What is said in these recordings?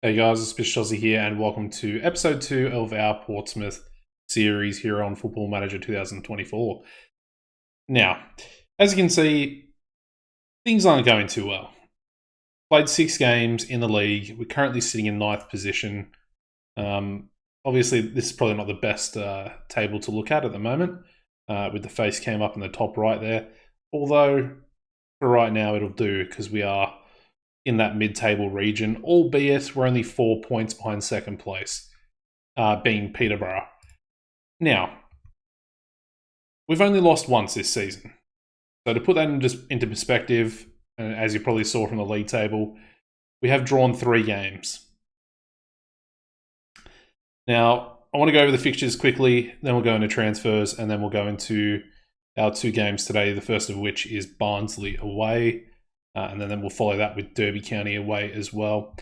Hey guys, it's Bish Chelsea here, and welcome to episode 2 of our Portsmouth series here on Football Manager 2024. Now, as you can see, things aren't going too well. Played 6 games in the league. We're currently sitting in 9th position. Obviously, this is probably not the best table to look at the moment, with the face cam up in the top right there. Although, for right now, it'll do because we are in that mid-table region, albeit we're only 4 points behind second place, being Peterborough. Now, we've only lost once this season. So to put that into perspective, and as you probably saw from the league table, we have drawn 3 games. Now, I want to go over the fixtures quickly, then we'll go into transfers, and then we'll go into our 2 games today, the first of which is Barnsley away. And then we'll follow that with Derby County away as well.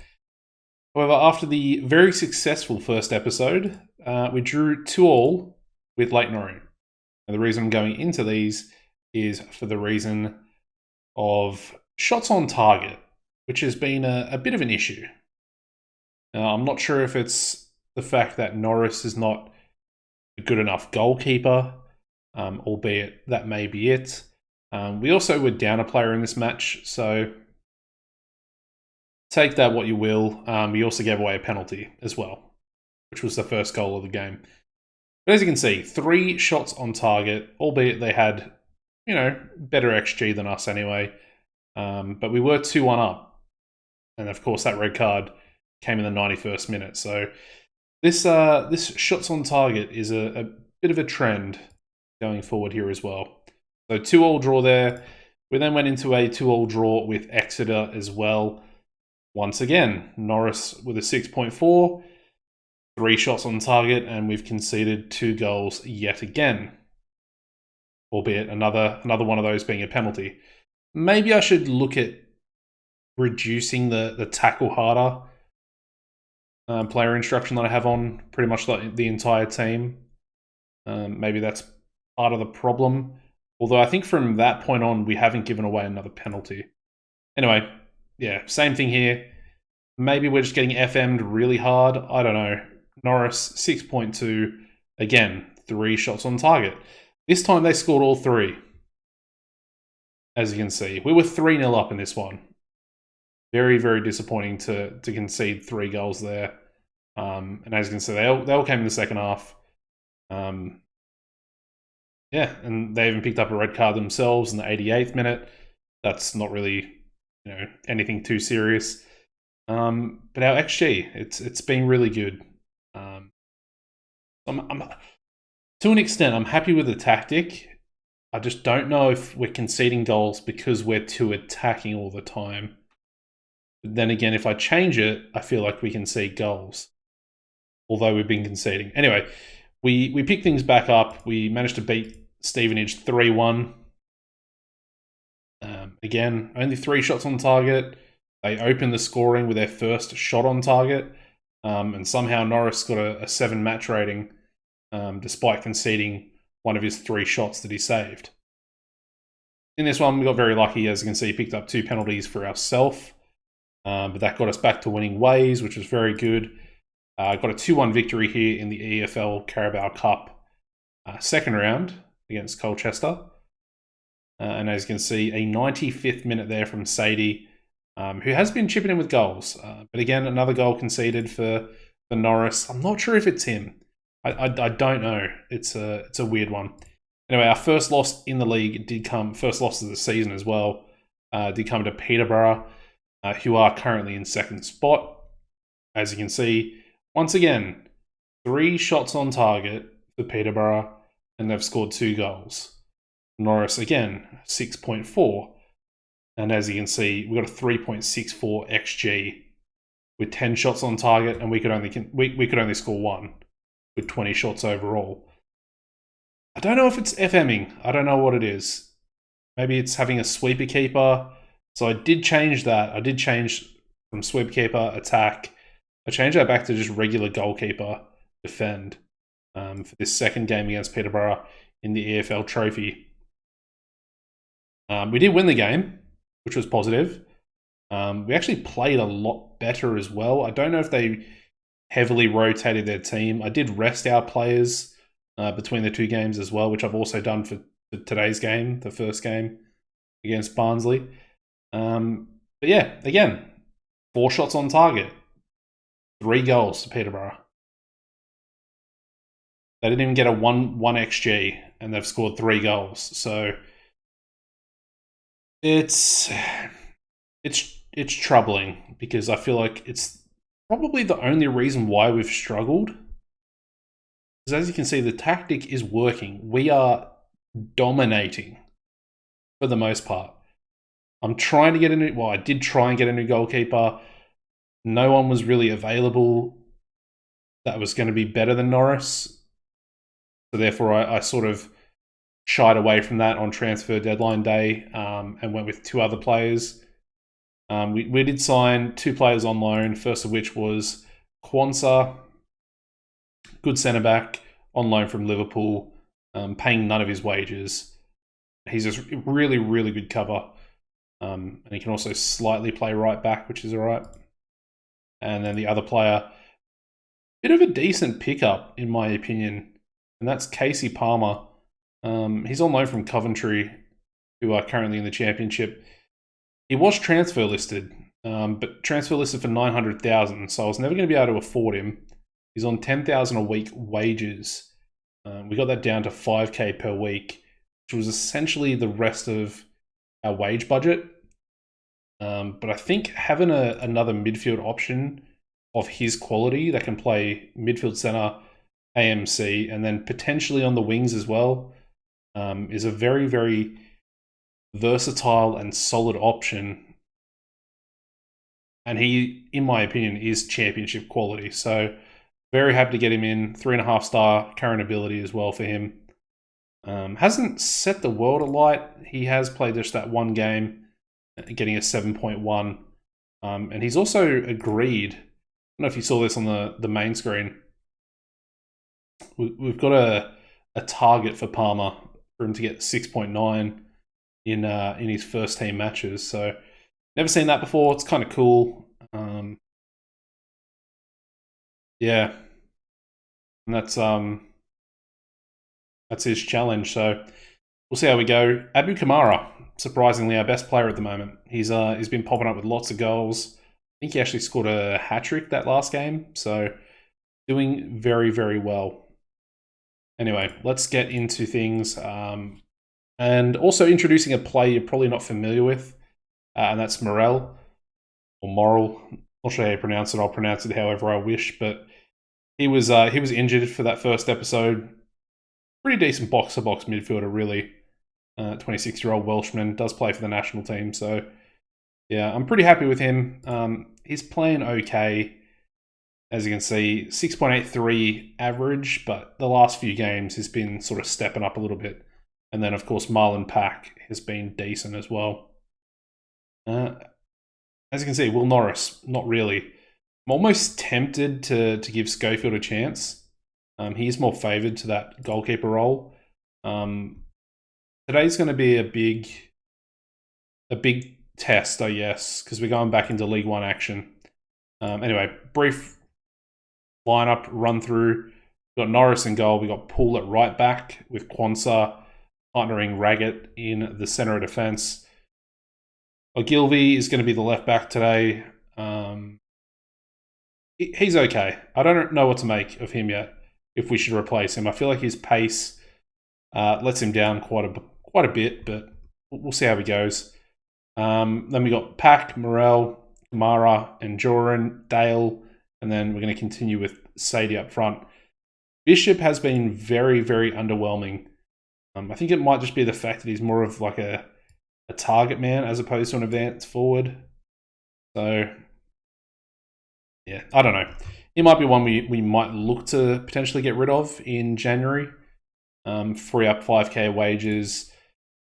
However, after the very successful first episode, we drew 2-2 with Leyton Orient. And the reason I'm going into these is for the reason of shots on target, which has been a bit of an issue. I'm not sure if it's the fact that Norris is not a good enough goalkeeper, albeit that may be it. We also were down a player in this match, so take that what you will. We also gave away a penalty as well, which was the first goal of the game. But as you can see, 3 shots on target, albeit they had, better XG than us anyway. But we were 2-1 up. And of course, that red card came in the 91st minute. So this shots on target is a bit of a trend going forward here as well. So 2-2 draw there. We then went into a 2-2 draw with Exeter as well. Once again, Norris with a 6.4, 3 shots on target, and we've conceded 2 goals yet again. Albeit another one of those being a penalty. Maybe I should look at reducing the tackle harder player instruction that I have on pretty much the entire team. Maybe that's part of the problem. Although I think from that point on, we haven't given away another penalty. Anyway, yeah, same thing here. Maybe we're just getting FM'd really hard. I don't know. Norris, 6.2. Again, 3 shots on target. This time they scored all 3. As you can see. We were 3-0 up in this one. Very, very disappointing to concede 3 goals there. And as you can see, they all came in the second half. Yeah, and they even picked up a red card themselves in the 88th minute. That's not really, anything too serious. But our XG, it's been really good. I'm to an extent, I'm happy with the tactic. I just don't know if we're conceding goals because we're too attacking all the time. But then again, if I change it, I feel like we concede goals. Although we've been conceding. Anyway, we picked things back up. We managed to beat Stevenage 3-1. Again, only 3 shots on target. They opened the scoring with their first shot on target. And somehow Norris got a 7 match rating, despite conceding one of his 3 shots that he saved. In this one, we got very lucky. As you can see, he picked up 2 penalties for ourselves. But that got us back to winning ways, which was very good. Got a 2-1 victory here in the EFL Carabao Cup second round against Colchester. And as you can see, a 95th minute there from Sadie, who has been chipping in with goals. But again, another goal conceded for Norris. I'm not sure if it's him. I don't know. It's a weird one. Anyway, our first loss in the league first loss of the season as well, did come to Peterborough, who are currently in second spot. As you can see, once again, 3 shots on target for Peterborough, and they've scored 2 goals. Norris, again, 6.4. And as you can see, we've got a 3.64 XG with 10 shots on target, and we could only score 1 with 20 shots overall. I don't know if it's FMing. I don't know what it is. Maybe it's having a sweeper keeper. So I did change that. I did change from sweeper keeper, attack. I changed that back to just regular goalkeeper, defend, for this second game against Peterborough in the EFL Trophy. We did win the game, which was positive. We actually played a lot better as well. I don't know if they heavily rotated their team. I did rest our players between the two games as well, which I've also done for today's game, the first game against Barnsley. But yeah, again, 4 shots on target, 3 goals to Peterborough. They didn't even get a 1 XG, and they've scored 3 goals. So it's troubling, because I feel like it's probably the only reason why we've struggled. Because as you can see, the tactic is working. We are dominating for the most part. I'm trying to get a new... Well, I did try and get a new goalkeeper. No one was really available that was going to be better than Norris. So therefore, I sort of shied away from that on transfer deadline day and went with 2 other players. We did sign 2 players on loan, first of which was Quansah, good centre-back, on loan from Liverpool, paying none of his wages. He's just really, really good cover. And he can also slightly play right back, which is all right. And then the other player, bit of a decent pickup, in my opinion, and that's Casey Palmer. He's on loan from Coventry, who are currently in the Championship. He was transfer listed, but transfer listed for $900,000, so I was never going to be able to afford him. He's on $10,000 a week wages. We got that down to $5K per week, which was essentially the rest of our wage budget. But I think having another midfield option of his quality that can play midfield centre, AMC, and then potentially on the wings as well, is a very, very versatile and solid option. And he, in my opinion, is Championship quality. So very happy to get him in. 3.5-star current ability as well for him. Hasn't set the world alight. He has played just that 1 game, getting a 7.1. And he's also agreed. I don't know if you saw this on the main screen. We've got a target for Palmer for him to get 6.9 in his first team matches. So never seen that before. It's kind of cool. Yeah, and that's his challenge. So we'll see how we go. Abu Kamara, surprisingly, our best player at the moment. He's been popping up with lots of goals. I think he actually scored a hat-trick that last game. So doing very, very well. Anyway, let's get into things. And also introducing a play you're probably not familiar with, and that's Morel, or Moral. Not sure how you pronounce it. I'll pronounce it however I wish. But he was injured for that first episode. Pretty decent box-to-box midfielder, really. 26-year-old Welshman, does play for the national team. So, yeah, I'm pretty happy with him. He's playing okay. As you can see, 6.83 average, but the last few games he's been sort of stepping up a little bit. And then, of course, Marlon Pack has been decent as well. As you can see, Will Norris, not really. I'm almost tempted to give Schofield a chance. He is more favoured to that goalkeeper role. Today's going to be a big test, I guess, because we're going back into League One action. Anyway, brief lineup run through. We've got Norris in goal. We've got Poole at right back with Quansah partnering Raggett in the centre of defence. Ogilvy is going to be the left back today. He's okay. I don't know what to make of him yet, if we should replace him. I feel like his pace lets him down quite a bit, but we'll see how he goes. Then we got Pack, Morel, Kamara, and Joran, Dale, and then we're going to continue with Sadie up front. Bishop has been very, very underwhelming. I think it might just be the fact that he's more of like a target man as opposed to an advanced forward. So, yeah, I don't know. He might be one we might look to potentially get rid of in January. Free up 5K wages.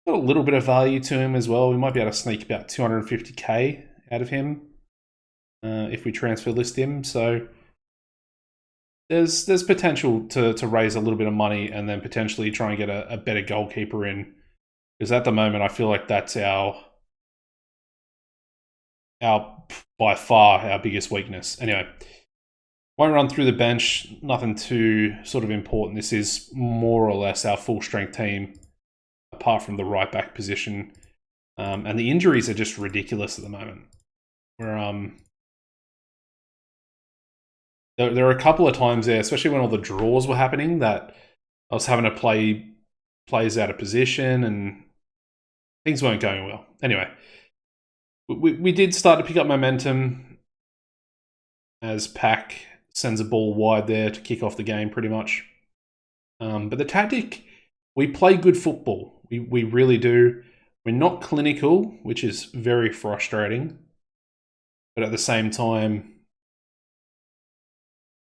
Got a little bit of value to him as well. We might be able to sneak about 250K out of him if we transfer list him. So there's potential to raise a little bit of money and then potentially try and get a better goalkeeper in. Because at the moment, I feel like that's our by far our biggest weakness. Anyway, won't run through the bench. Nothing too sort of important. This is more or less our full strength team, apart from the right back position. And the injuries are just ridiculous at the moment. There are a couple of times there, especially when all the draws were happening, that I was having to play players out of position and things weren't going well. Anyway, we did start to pick up momentum as Pack sends a ball wide there to kick off the game pretty much. But the tactic, we play good football. We really do. We're not clinical, which is very frustrating. But at the same time,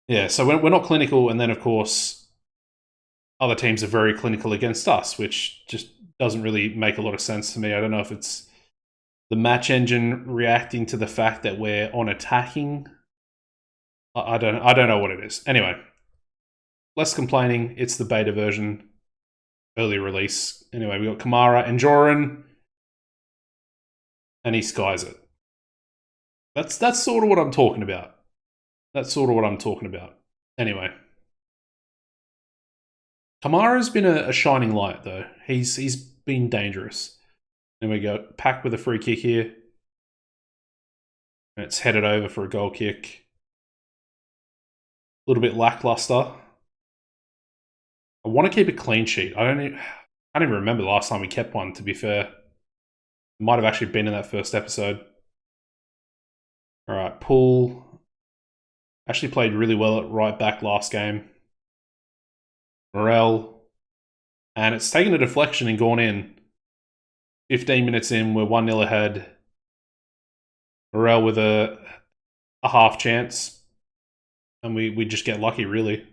yeah, so we're not clinical. And then, of course, other teams are very clinical against us, which just doesn't really make a lot of sense to me. I don't know if it's the match engine reacting to the fact that we're on attacking. I don't know what it is. Anyway, less complaining. It's the beta version, early release. Anyway, we got Kamara and Joran, and he skies it. That's sort of what I'm talking about. Anyway, Kamara's been a shining light though. He's been dangerous. Then we go Pack with a free kick here. And it's headed over for a goal kick. A little bit lackluster. I want to keep a clean sheet. I don't even remember the last time we kept one, to be fair. It might have actually been in that first episode. Alright, Poole. Actually played really well at right back last game. Morel. And it's taken a deflection and gone in. 15 minutes in, we're 1-0 ahead. Morel with a half chance. And we just get lucky, really.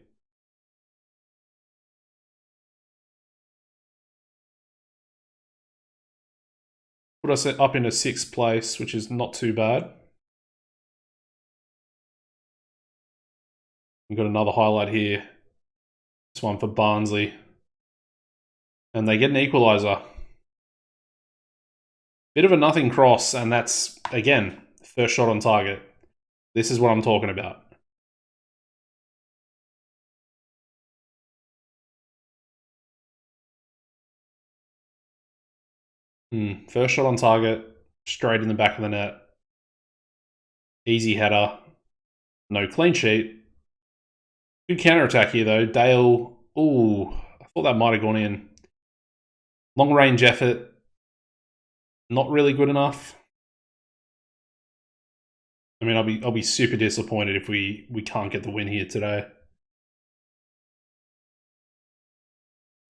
Put us up into 6th place, which is not too bad. We've got another highlight here. This one for Barnsley. And they get an equaliser. Bit of a nothing cross, and that's, again, first shot on target. This is what I'm talking about. First shot on target, straight in the back of the net. Easy header. No clean sheet. Good counter-attack here, though. Dale, ooh, I thought that might have gone in. Long-range effort. Not really good enough. I mean, I'll be super disappointed if we can't get the win here today.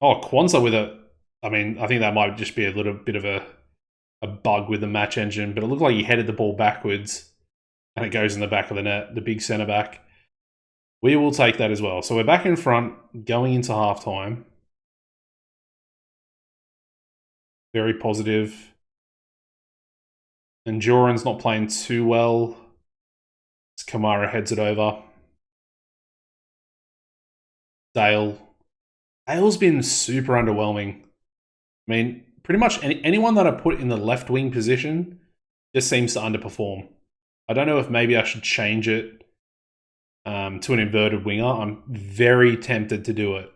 Oh, Kwanzaa with it. I mean, I think that might just be a little bit of a bug with the match engine, but it looked like he headed the ball backwards and it goes in the back of the net, the big centre back. We will take that as well. So we're back in front, going into halftime. Very positive. And Joran's not playing too well. As Kamara heads it over. Dale's been super underwhelming. I mean, pretty much anyone that I put in the left wing position just seems to underperform. I don't know if maybe I should change it to an inverted winger. I'm very tempted to do it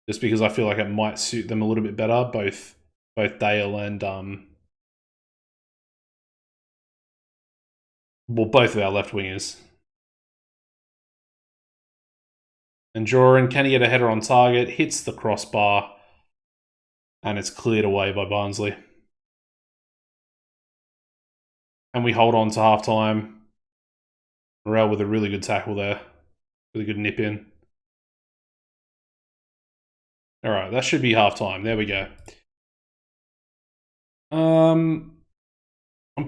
just because I feel like it might suit them a little bit better, both Dale and both of our left wingers. And Joran, can he get a header on target? Hits the crossbar. And it's cleared away by Barnsley. And we hold on to halftime. Morel with a really good tackle there. Really good nip in. Alright, that should be halftime. There we go. I'm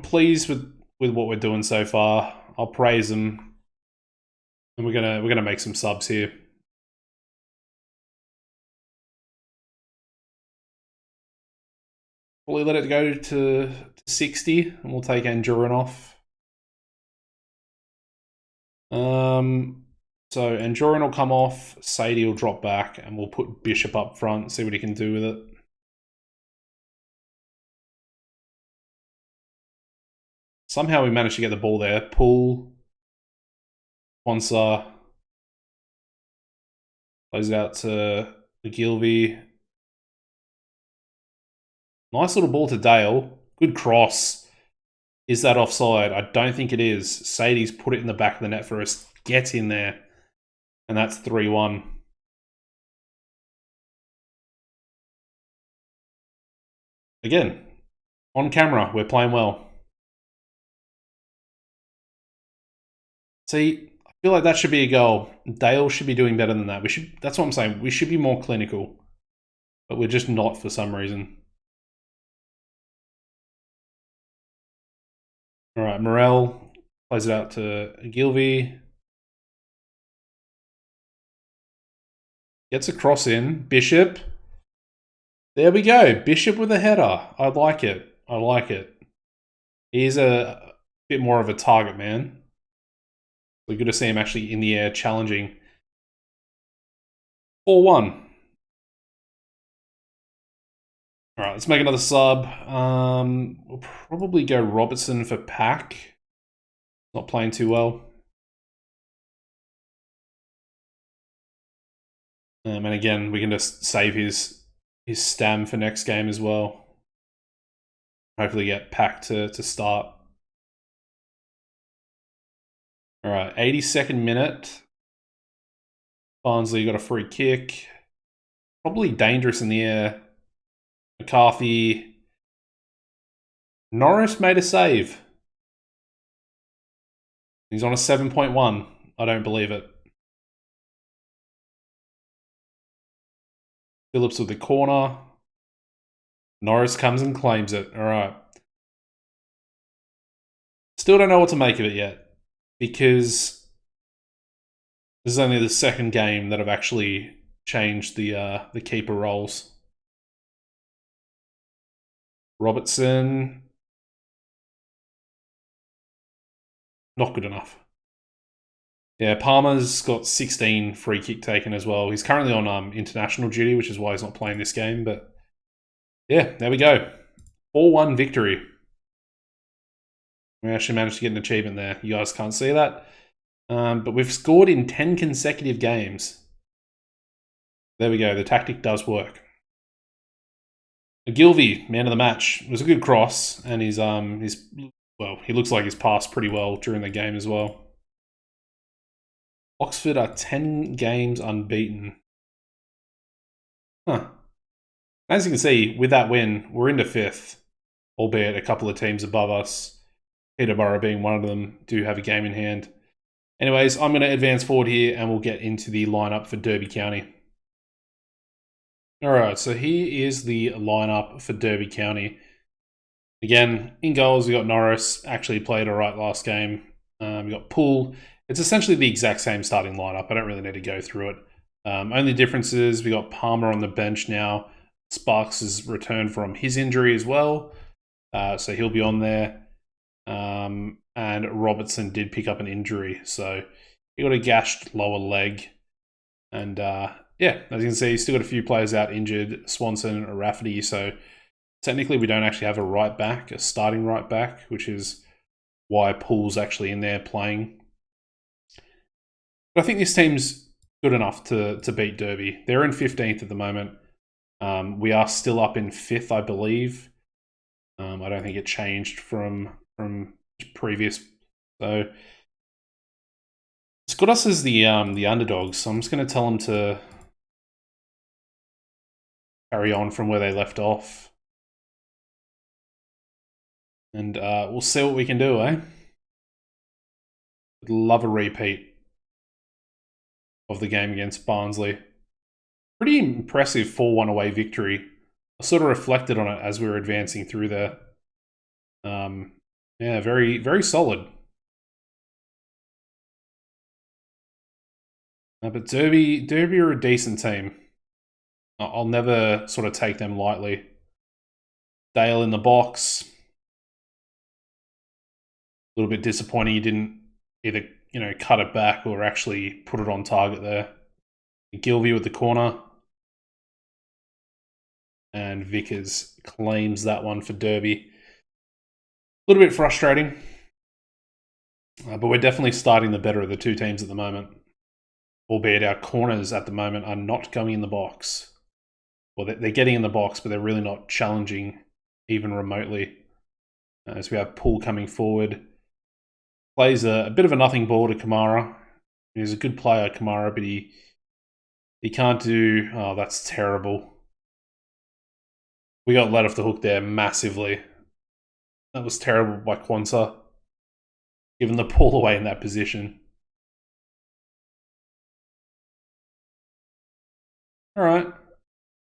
pleased with what we're doing so far. I'll praise them. And we're gonna make some subs here. Probably let it go to 60, and we'll take Anjurin off. So Anjurin will come off, Sadie will drop back, and we'll put Bishop up front, see what he can do with it. Somehow we managed to get the ball there. Pull. Quansah. Plays it out to Ogilvy. Nice little ball to Dale. Good cross. Is that offside? I don't think it is. Sadie's put it in the back of the net for us. Get in there. And that's 3-1. Again, on camera, we're playing well. See, I feel like that should be a goal. Dale should be doing better than that. That's what I'm saying. We should be more clinical. But we're just not for some reason. All right, Morel plays it out to Gilvey. Gets a cross in. Bishop. There we go. Bishop with a header. I like it. I like it. He's a bit more of a target man. We're good to see him actually in the air challenging. 4-1. All right, let's make another sub. We'll probably go Robertson for Pack. Not playing too well. And again, we can just save his stam for next game as well. Hopefully get Pack to start. All right, 82nd minute. Barnsley got a free kick. Probably dangerous in the air. McCarthy. Norris made a save. He's on a 7.1. I don't believe it. Phillips with the corner. Norris comes and claims it. All right. Still don't know what to make of it yet, because this is only the second game that I've actually changed the keeper roles. Robertson. Not good enough. Yeah, Palmer's got 16 free kick taken as well. He's currently on international duty, which is why he's not playing this game. But yeah, there we go. 4-1 victory. We actually managed to get an achievement there. You guys can't see that. But we've scored in 10 consecutive games. There we go. The tactic does work. Gilvey, man of the match. It was a good cross, and well, he looks like he's passed pretty well during the game as well. Oxford are 10 games unbeaten. Huh. As you can see, with that win, we're into 5th, albeit a couple of teams above us, Peterborough being one of them, do have a game in hand. Anyways, I'm going to advance forward here, and we'll get into the lineup for Derby County. Alright, so here is the lineup for Derby County. Again, in goals, we got Norris, actually played alright last game. We got Poole. It's essentially the exact same starting lineup. I don't really need to go through it. Only difference is we got Palmer on the bench now. Sparks has returned from his injury as well, so he'll be on there. And Robertson did pick up an injury, so he got a gashed lower leg. And yeah, as you can see, he's still got a few players out injured, Swanson and Rafferty, so technically we don't actually have a right back, a starting right back, which is why Poole's actually in there playing. But I think this team's good enough to beat Derby. They're in 15th at the moment. We are still up in 5th, I believe. I don't think it changed from previous. So it's got us as the underdogs. So I'm just going to tell them to carry on from where they left off, and we'll see what we can do, eh? I'd love a repeat of the game against Barnsley. Pretty impressive 4-1 away victory. I sort of reflected on it as we were advancing through there. Yeah, very, very solid. But Derby are a decent team. I'll never sort of take them lightly. Dale in the box. A little bit disappointing he didn't either, cut it back or actually put it on target there. Gilvey with the corner. And Vickers claims that one for Derby. A little bit frustrating. But we're definitely starting the better of the two teams at the moment. Albeit our corners at the moment are not going in the box. Well, they're getting in the box, but they're really not challenging even remotely. As we have Poole coming forward. Plays a bit of a nothing ball to Kamara. He's a good player, Kamara, but he can't do... Oh, that's terrible. We got let off the hook there massively. That was terrible by Quansah. Giving the ball away in that position. Alright.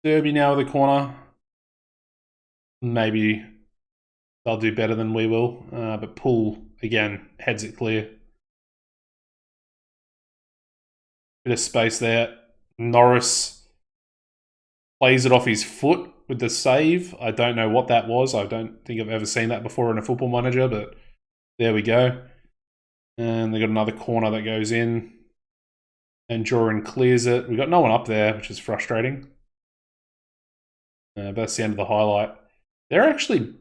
Derby now with the corner. Maybe they'll do better than we will. But Poole, again, heads it clear. Bit of space there. Norris plays it off his foot with the save. I don't know what that was. I don't think I've ever seen that before in a Football Manager, but there we go. And they got another corner that goes in. And Joran clears it. We've got no one up there, which is frustrating. But that's the end of the highlight. They're actually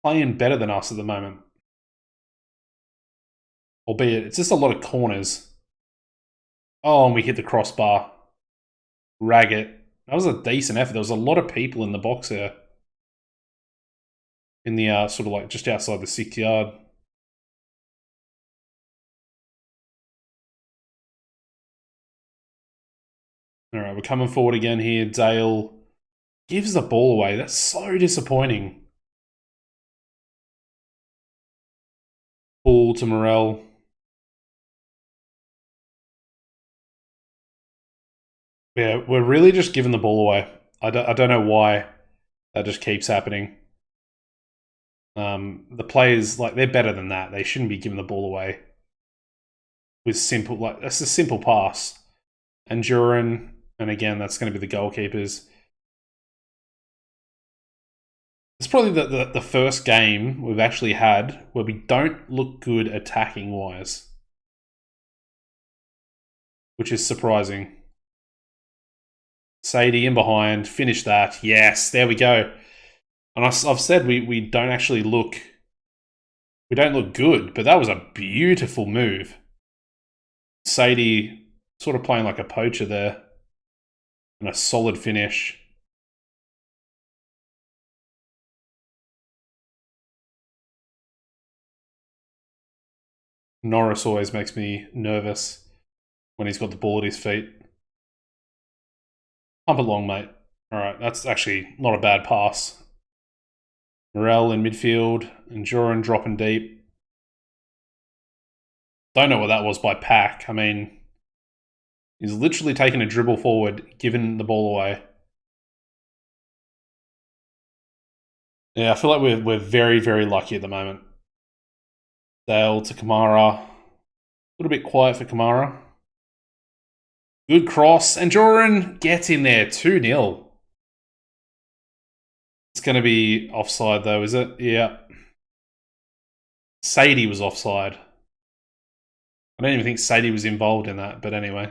playing better than us at the moment. Albeit, it's just a lot of corners. Oh, and we hit the crossbar. Raggett. That was a decent effort. There was a lot of people in the box there. In the, sort of like, just outside the 6 yard. Alright, we're coming forward again here. Dale gives the ball away. That's so disappointing. Ball to Morel. Yeah, we're really just giving the ball away. I don't know why that just keeps happening. The players, like, they're better than that. They shouldn't be giving the ball away. With simple, like, that's a simple pass. And Duran, and again, that's going to be the goalkeepers. It's probably the first game we've actually had where we don't look good attacking-wise. Which is surprising. Sadie in behind, finish that. Yes, there we go. And I've said we don't actually look... We don't look good, but that was a beautiful move. Sadie sort of playing like a poacher there. And a solid finish. Norris always makes me nervous when he's got the ball at his feet. Pump it long, mate. Alright, that's actually not a bad pass. Morel in midfield, and Joran dropping deep. Don't know what that was by Pack. I mean, he's literally taking a dribble forward, giving the ball away. Yeah, I feel like we're very, very lucky at the moment. Dale to Kamara. A little bit quiet for Kamara. Good cross. And Joran gets in there. 2-0. It's going to be offside though, is it? Yeah. Sadie was offside. I don't even think Sadie was involved in that, but anyway.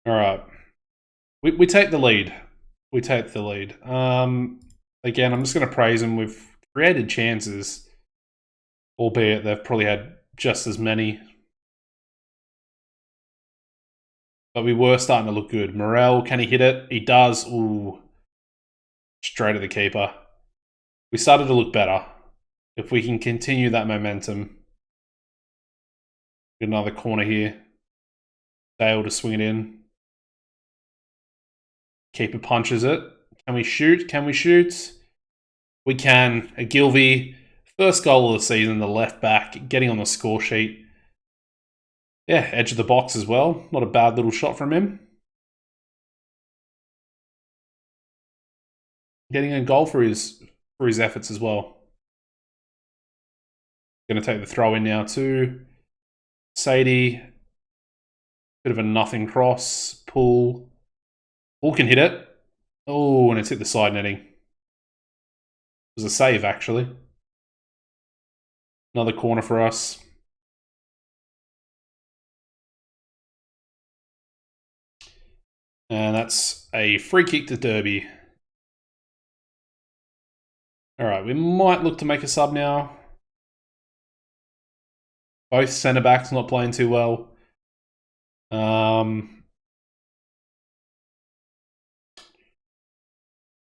Alright. We take the lead. We take the lead. Again, I'm just going to praise them. We've created chances, albeit they've probably had just as many. But we were starting to look good. Morel, can he hit it? He does. Ooh. Straight at the keeper. We started to look better. If we can continue that momentum. Get another corner here. Dale to swing it in. Keeper punches it. Can we shoot? Can we shoot? We can. Agilvy, first goal of the season, the left back, getting on the score sheet. Yeah, edge of the box as well. Not a bad little shot from him. Getting a goal for his efforts as well. Going to take the throw in now too. Sadie. Bit of a nothing cross. Poole. Poole can hit it. Oh, and it's hit the side netting. It was a save, actually. Another corner for us. And that's a free kick to Derby. All right, we might look to make a sub now. Both centre backs not playing too well.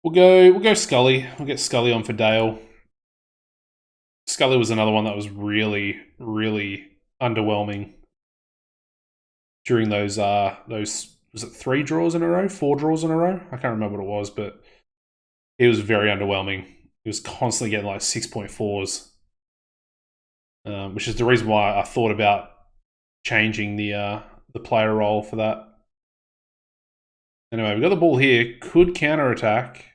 We'll go Scully. We'll get Scully on for Dale. Scully was another one that was really, really underwhelming during those was it 3 draws in a row, 4 draws in a row? I can't remember what it was, but it was very underwhelming. He was constantly getting like 6.4s, which is the reason why I thought about changing the player role for that. Anyway, we got the ball here. Could counter attack.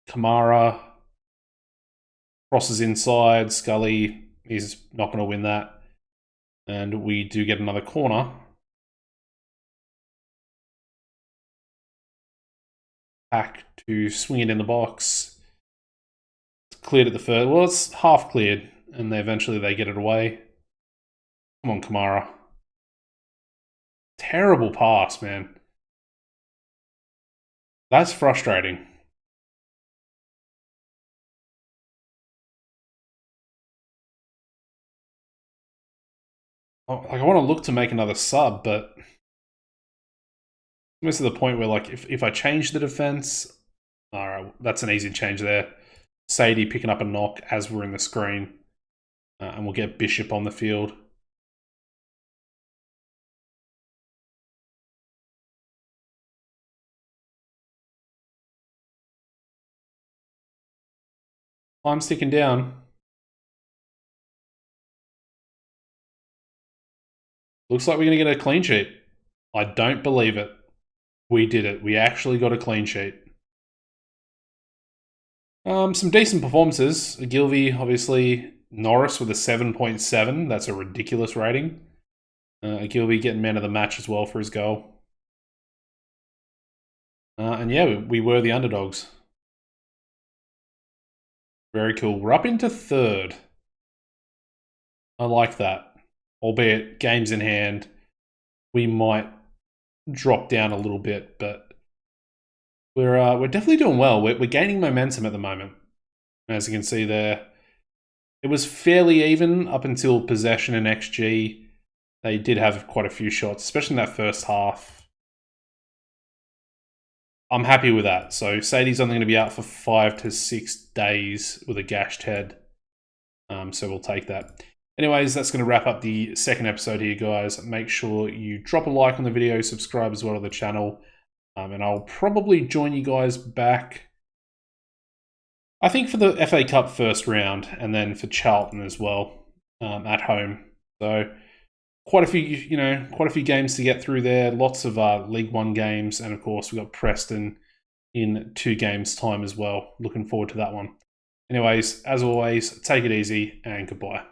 Kamara crosses inside. Scully is not going to win that, and we do get another corner. Back to swing it in the box. It's cleared at the first. Well, it's half cleared, and eventually they get it away. Come on, Kamara. Terrible pass, man. That's frustrating. Like, I want to look to make another sub, but almost to the point where, like, if I change the defense, all right, that's an easy change there. Sadie picking up a knock as we're in the screen, and we'll get Bishop on the field. Time's ticking down. Looks like we're going to get a clean sheet. I don't believe it. We did it. We actually got a clean sheet. Some decent performances. Gilvey, obviously. Norris with a 7.7. That's a ridiculous rating. Gilvey getting man of the match as well for his goal. And yeah, we were the underdogs. Very cool. We're up into third. I like that. Albeit games in hand, we might drop down a little bit, but we're definitely doing well. We're gaining momentum at the moment. As you can see there, it was fairly even up until possession and XG. They did have quite a few shots, especially in that first half. I'm happy with that. So Sadie's only going to be out for 5 to 6 days with a gashed head. So we'll take that. Anyways, that's going to wrap up the second episode here, guys. Make sure you drop a like on the video, subscribe as well to the channel, and I'll probably join you guys back, I think, for the FA Cup first round, and then for Charlton as well, at home. So quite a few games to get through there. Lots of League One games, and of course we've got Preston in 2 games' time as well. Looking forward to that one. Anyways, as always, take it easy and goodbye.